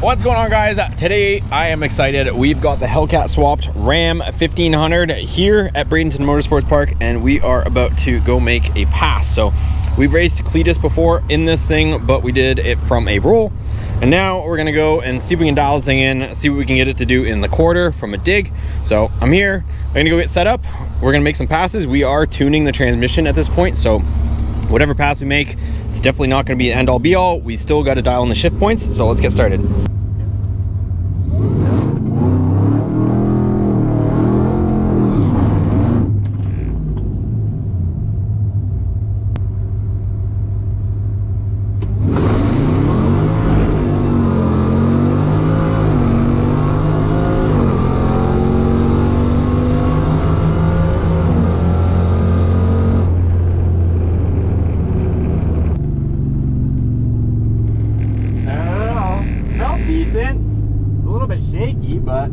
What's going on, guys? Today I am excited. We've got the Hellcat swapped Ram 1500 here at Bradenton Motorsports Park, and we are about to go make a pass. So we've raced Cletus before in this thing, but we did it from a roll, and now we're gonna go and see if we can dial this thing in, see what we can get it to do in the quarter from a dig. So I'm here, I'm gonna go get set up, we're gonna make some passes. We are tuning the transmission at this point, so whatever pass we make, it's definitely not gonna be an end all be all. We still gotta dial in the shift points, so let's get started. Decent, a little bit shaky, but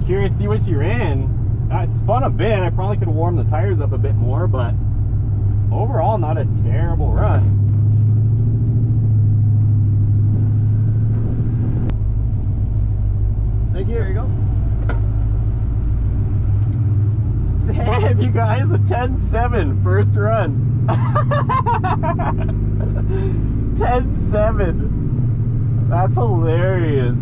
curious to see what she ran. I spun a bit. I probably could have warmed the tires up a bit more, but overall not a terrible run. Thank you. There you go. Damn, you guys, a 10.7 first run. 10.7. That's hilarious.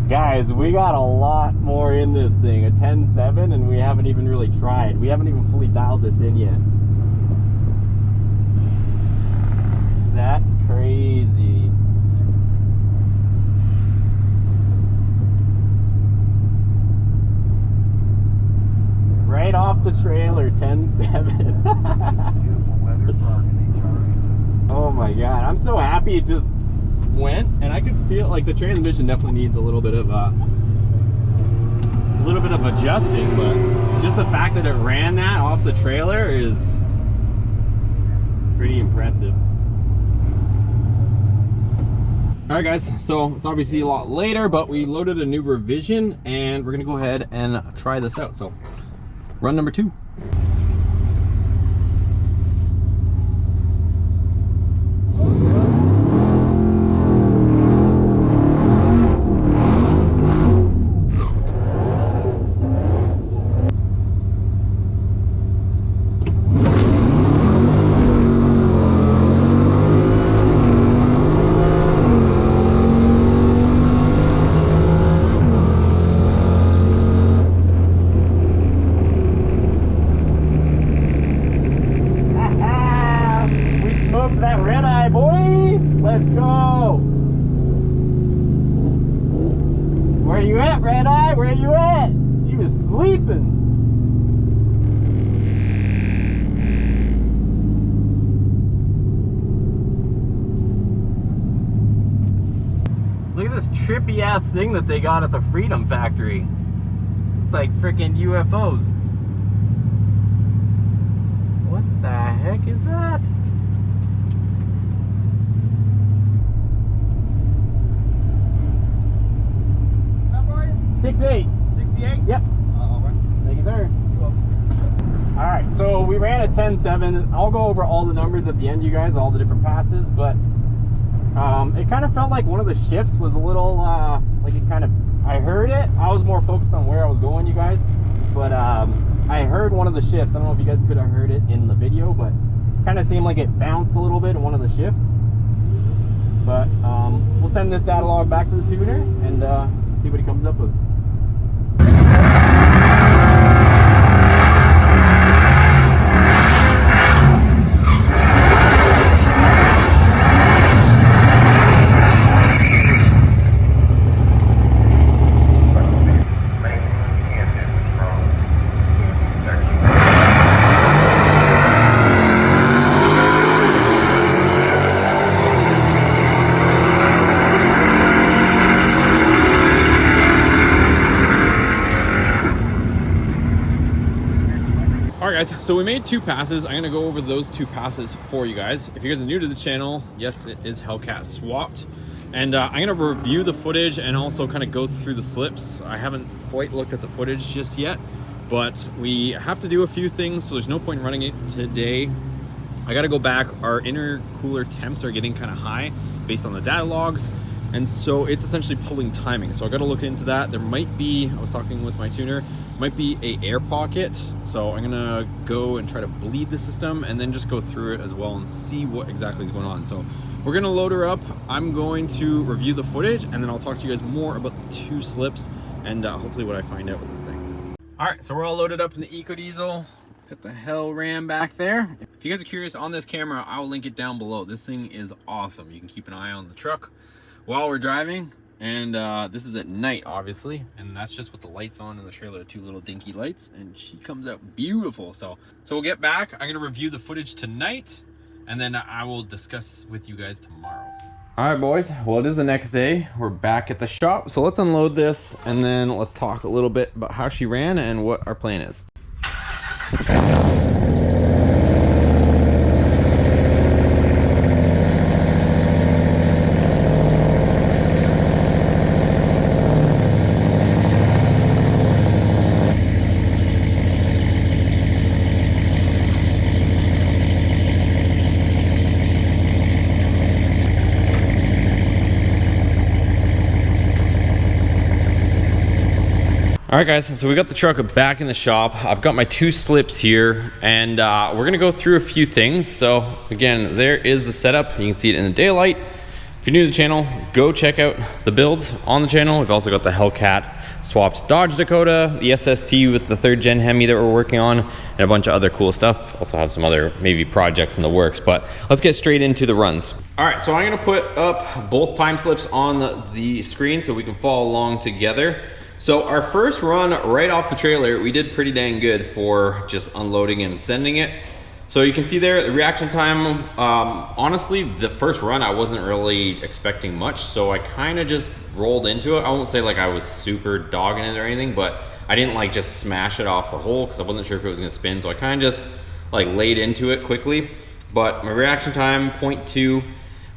Guys, we got a lot more in this thing, a 10.7, and we haven't even really tried. We haven't even fully dialed this in yet. That's crazy. Right off the trailer, 10.7. Oh my god, I'm so happy it just went, and I could feel like the transmission definitely needs a little bit of adjusting, but just the fact that it ran that off the trailer is pretty impressive. All right, guys, so it's obviously a lot later, but we loaded a new revision and we're gonna go ahead and try this out. So run number 2. That red eye, boy! Let's go! Where you at, red eye? Where you at? He was sleeping. Look at this trippy ass thing that they got at the Freedom Factory. It's like freaking UFOs. What the heck is that? 68. 68? Yep. Thank you, sir. You're welcome. Alright, so we ran a 10.7. I'll go over all the numbers at the end, you guys, all the different passes, but it kind of felt like one of the shifts was a little, like it kind of, I heard it. I was more focused on where I was going, you guys, but I heard one of the shifts. I don't know if you guys could have heard it in the video, but kind of seemed like it bounced a little bit in one of the shifts. But we'll send this data log back to the tuner and see what he comes up with. right, guys, so we made 2 passes. I'm gonna go over those 2 passes for you guys. If you guys are new to the channel, yes, it is Hellcat Swapped. And I'm gonna review the footage and also kind of go through the slips. I haven't quite looked at the footage just yet, but we have to do a few things, so there's no point in running it today. I gotta go back. Our intercooler temps are getting kind of high based on the data logs. And so it's essentially pulling timing. So I got to look into that. There might be, I was talking with my tuner, might be a air pocket. So I'm gonna go and try to bleed the system and then just go through it as well and see what exactly is going on. So we're gonna load her up. I'm going to review the footage and then I'll talk to you guys more about the 2 slips and hopefully what I find out with this thing. All right, so we're all loaded up in the Eco Diesel. Got the Hell Ram back there. If you guys are curious on this camera, I'll link it down below. This thing is awesome. You can keep an eye on the truck while we're driving, and this is at night obviously, and that's just with the lights on in the trailer, 2 little dinky lights, and she comes out beautiful. So we'll get back. I'm gonna review the footage tonight and then I will discuss with you guys tomorrow. All right, boys, well, it is the next day. We're back at the shop, so let's unload this and then let's talk a little bit about how she ran and what our plan is. All right, guys, so we got the truck back in the shop. I've got my 2 slips here, and we're gonna go through a few things. So again, there is the setup. You can see it in the daylight. If you're new to the channel, go check out the builds on the channel. We've also got the Hellcat Swapped Dodge Dakota, the SST with the 3rd gen Hemi that we're working on, and a bunch of other cool stuff. Also have some other maybe projects in the works, but let's get straight into the runs. All right, so I'm gonna put up both time slips on the screen so we can follow along together. So our first run right off the trailer, we did pretty dang good for just unloading and sending it. So you can see there, the reaction time, honestly, the first run, I wasn't really expecting much. So I kind of just rolled into it. I won't say like I was super dogging it or anything, but I didn't like just smash it off the hole because I wasn't sure if it was gonna spin. So I kind of just like laid into it quickly. But my reaction time, 0.2,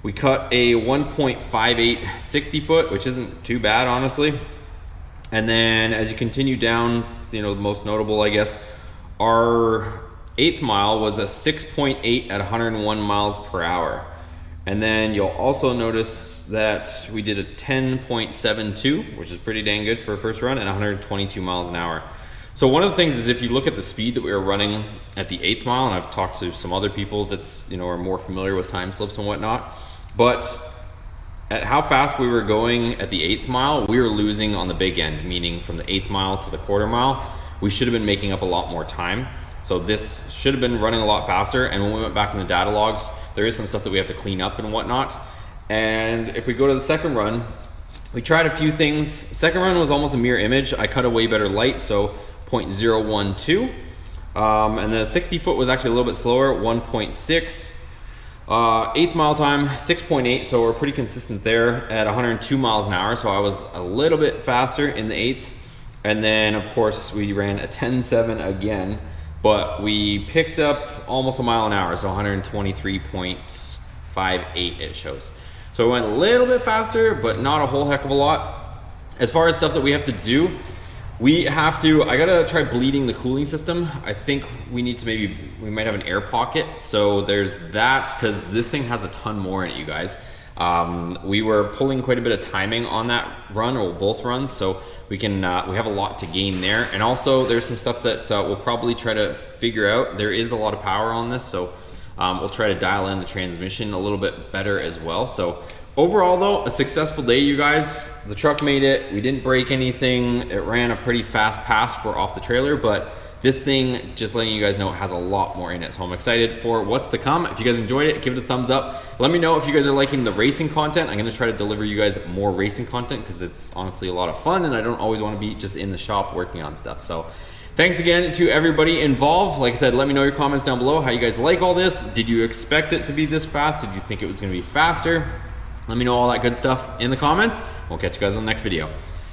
we cut a 1.58 60 foot, which isn't too bad, honestly. And then as you continue down, you know, the most notable, I guess, our 8th mile was a 6.8 at 101 miles per hour. And then you'll also notice that we did a 10.72, which is pretty dang good for a first run, and 122 miles an hour. So one of the things is if you look at the speed that we were running at the 8th mile, and I've talked to some other people that's, you know, are more familiar with time slips and whatnot, but at how fast we were going at the 8th mile, we were losing on the big end, meaning from the 8th mile to the 1/4 mile, we should have been making up a lot more time. So this should have been running a lot faster. And when we went back in the data logs, there is some stuff that we have to clean up and whatnot. And if we go to the second run, we tried a few things. Second run was almost a mirror image. I cut a way better light, so 0.012. And the 60 foot was actually a little bit slower, 1.6. 8th mile time, 6.8, so we're pretty consistent there at 102 miles an hour. So I was a little bit faster in the 8th. And then of course we ran a 10.7 again, but we picked up almost a mile an hour, so 123.58 it shows. So we went a little bit faster, but not a whole heck of a lot. As far as stuff that we have to do, I gotta try bleeding the cooling system. I think we need to we might have an air pocket. So there's that, because this thing has a ton more in it, you guys. We were pulling quite a bit of timing on that run, or both runs. So we have a lot to gain there. And also there's some stuff that we'll probably try to figure out. There is a lot of power on this. So we'll try to dial in the transmission a little bit better as well. So overall though, a successful day, you guys. The truck made it. We didn't break anything. It ran a pretty fast pass for off the trailer, but this thing, just letting you guys know, has a lot more in it. So I'm excited for what's to come. If you guys enjoyed it, give it a thumbs up. Let me know if you guys are liking the racing content. I'm gonna try to deliver you guys more racing content because it's honestly a lot of fun and I don't always wanna be just in the shop working on stuff. So thanks again to everybody involved. Like I said, let me know your comments down below, how you guys like all this. Did you expect it to be this fast? Did you think it was gonna be faster? Let me know all that good stuff in the comments. We'll catch you guys on the next video.